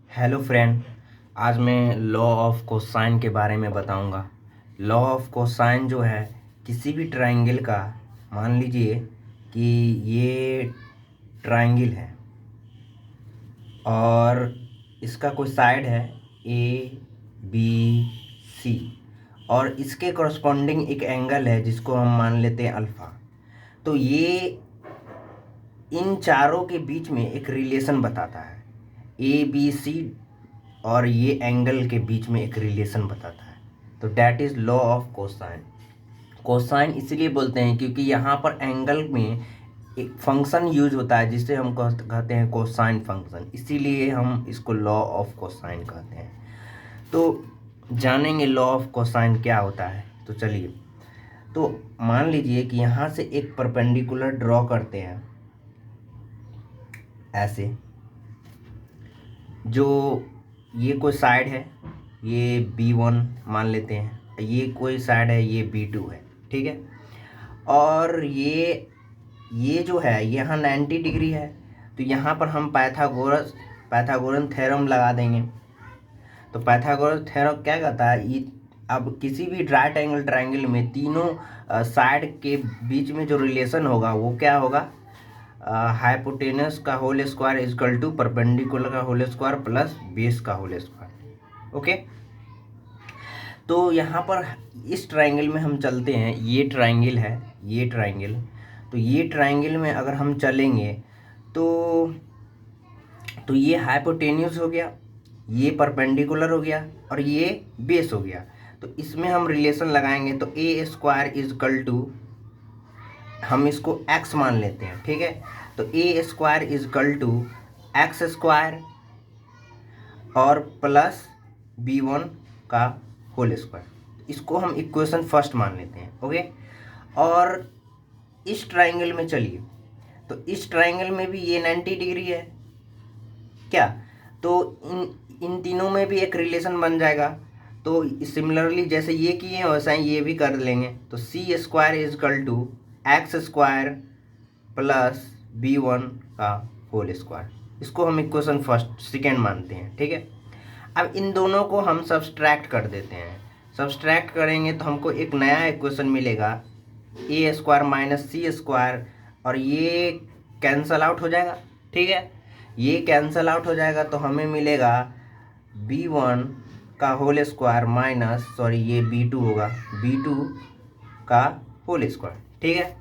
Hello friend. आज मैं law of cosine के बारे में बताऊंगा। लॉ ऑफ कोसाइन जो है किसी भी ट्रायंगल का, मान लीजिए कि ये ट्रायंगल है और इसका कोई साइड है ए बी सी और इसके कॉरस्पॉन्डिंग एक एंगल है जिसको हम मान लेते हैं अल्फ़ा। तो ये इन चारों के बीच में एक रिलेशन बताता है। ए बी सी और ये एंगल के बीच में एक रिलेशन बताता है। तो that is law of cosine. Cosine इसलिए बोलते हैं क्योंकि यहाँ पर एंगल में एक फंक्शन यूज होता है जिसे हम कहते हैं कोसाइन फंक्शन, इसीलिए हम इसको लॉ ऑफ कोसाइन कहते हैं। तो जानेंगे लॉ ऑफ कोसाइन क्या होता है। तो चलिए, तो मान लीजिए कि यहाँ से एक परपेंडिकुलर ड्रॉ करते हैं ऐसे, जो ये कोई साइड है, ये B1 मान लेते हैं, ये कोई साइड है, ये B2 है, ठीक है। और ये जो है यहाँ 90 डिग्री है, तो यहाँ पर हम पाइथागोरन थ्योरम लगा देंगे। तो पाइथागोरस थ्योरम क्या कहता है, ये अब किसी भी राइट एंगल ट्रायंगल में तीनों साइड के बीच में जो रिलेशन होगा वो क्या होगा, हाइपोटेनस का whole square is equal to perpendicular का होल स्क्वायर प्लस बेस का होल स्क्वायर। ओके, तो यहाँ पर इस ट्रायंगल में हम चलते हैं। ये ट्रायंगल है, ये ट्रायंगल। तो ये ट्रायंगल में अगर हम चलेंगे तो ये हाइपोटेन्यूस हो गया, ये परपेंडिकुलर हो गया और ये बेस हो गया। तो इसमें हम रिलेशन लगाएंगे तो ए स्क्वायर इजकल टू, हम इसको x मान लेते हैं, ठीक है। तो a square is equal to x square और प्लस B1 का होल स्क्वायर, इसको हम इक्वेशन फर्स्ट मान लेते हैं। ओके, और इस ट्रायंगल में चलिए, तो इस ट्रायंगल में भी ये 90 डिग्री है क्या, तो इन तीनों में भी एक रिलेशन बन जाएगा। तो सिमिलरली जैसे ये किए हैं वैसा ही ये भी कर लेंगे। तो c square is equal to x square plus B1 का होल स्क्वायर, इसको हम इक्वेशन फर्स्ट सेकेंड मानते हैं, ठीक है। अब इन दोनों को हम सब्सट्रैक्ट कर देते हैं। सब्सट्रैक्ट करेंगे तो हमको एक नया इक्वेशन मिलेगा, a square minus c square, और ये कैंसल आउट हो जाएगा, ठीक है। ये कैंसल आउट हो जाएगा तो हमें मिलेगा B1 का होल स्क्वायर माइनस, सॉरी ये B2 होगा, B2 का होल स्क्वायर, ठीक है।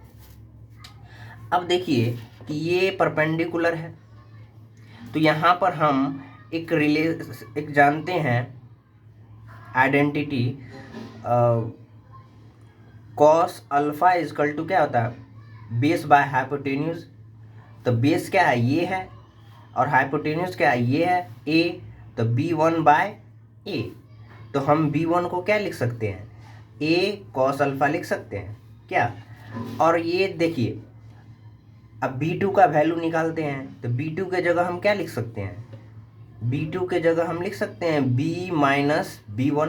अब देखिए कि ये परपेंडिकुलर है, तो यहाँ पर हम एक जानते हैं identity, cos alpha is equal to क्या होता है, बेस बाय हाइपोटेन्यूज। तो बेस क्या है, ये है, और हाइपोटेन्यूज क्या है, ये है a। तो B1 बाय a, तो हम B1 को क्या लिख सकते हैं, a कॉस अल्फा लिख सकते हैं क्या। और ये देखिए, अब B2 का वैल्यू निकालते हैं, तो B2 के जगह हम क्या लिख सकते हैं, B2 के जगह हम लिख सकते हैं B माइनस B1।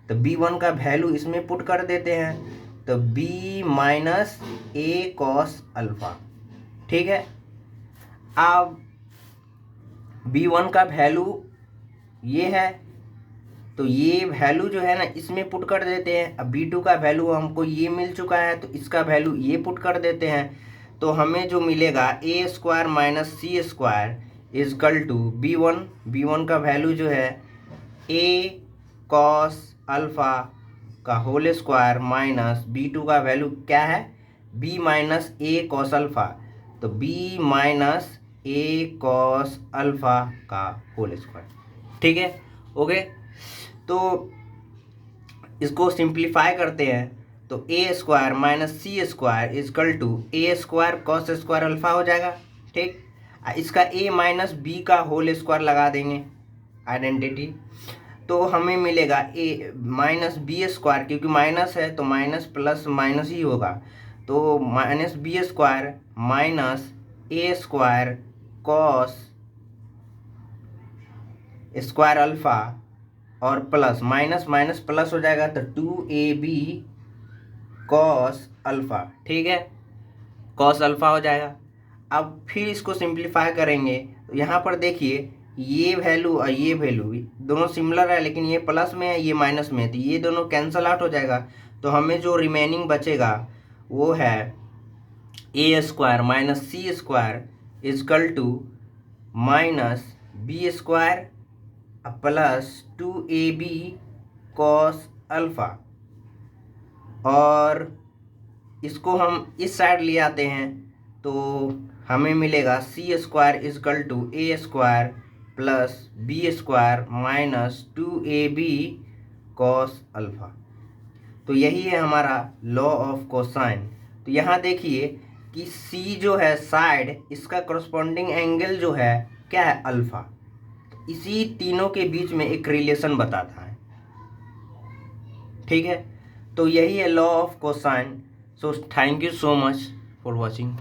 तो B1 का वैल्यू इसमें पुट कर देते हैं, तो B minus a cos alpha, ठीक है। अब B1 का वैल्यू ये है, तो ये वैल्यू जो है ना इसमें पुट कर देते हैं। अब B2 का वैल्यू हमको ये मिल चुका है, तो इसका वैल्यू ये पुट कर देते हैं। तो हमें जो मिलेगा a square minus c square is equal to B1 का वैल्यू जो है ए कॉस अल्फा का होल स्क्वायर माइनस B2 का वैल्यू क्या है, B minus a cos alpha, तो B minus a cos alpha का होल स्क्वायर, ठीक है। ओके, तो इसको सिंप्लीफाई करते हैं, तो a square minus c square is equal to a square cos square alpha हो जाएगा, ठीक। इसका ए माइनस बी का होल स्क्वायर लगा देंगे आइडेंटिटी, तो हमें मिलेगा ए माइनस बी स्क्वायर, क्योंकि माइनस है तो माइनस प्लस माइनस ही होगा, तो माइनस बी स्क्वायर माइनस ए स्क्वायर कॉस स्क्वायर अल्फा और प्लस माइनस माइनस प्लस हो जाएगा, तो 2ab कॉस अल्फा, ठीक है, कॉस अल्फा हो जाएगा। अब फिर इसको सिंप्लीफाई करेंगे, तो यहाँ पर देखिए ये वैल्यू और ये वैल्यू दोनों सिमिलर है, लेकिन ये प्लस में है ये माइनस में है, तो ये दोनों कैंसल आउट हो जाएगा। तो हमें जो रिमेनिंग बचेगा वो है a square minus c square is equal to minus b square plus 2ab cos alpha. और इसको हम इस साइड ले आते हैं तो हमें मिलेगा c square is equal to a square plus b square minus 2ab cos alpha. तो यही है हमारा लॉ ऑफ कोसाइन। तो यहाँ देखिए कि सी जो है साइड, इसका करस्पॉन्डिंग एंगल जो है क्या है, अल्फा। इसी तीनों के बीच में एक रिलेशन बताता है, ठीक है। तो यही है law of cosine. So thank you so much for watching.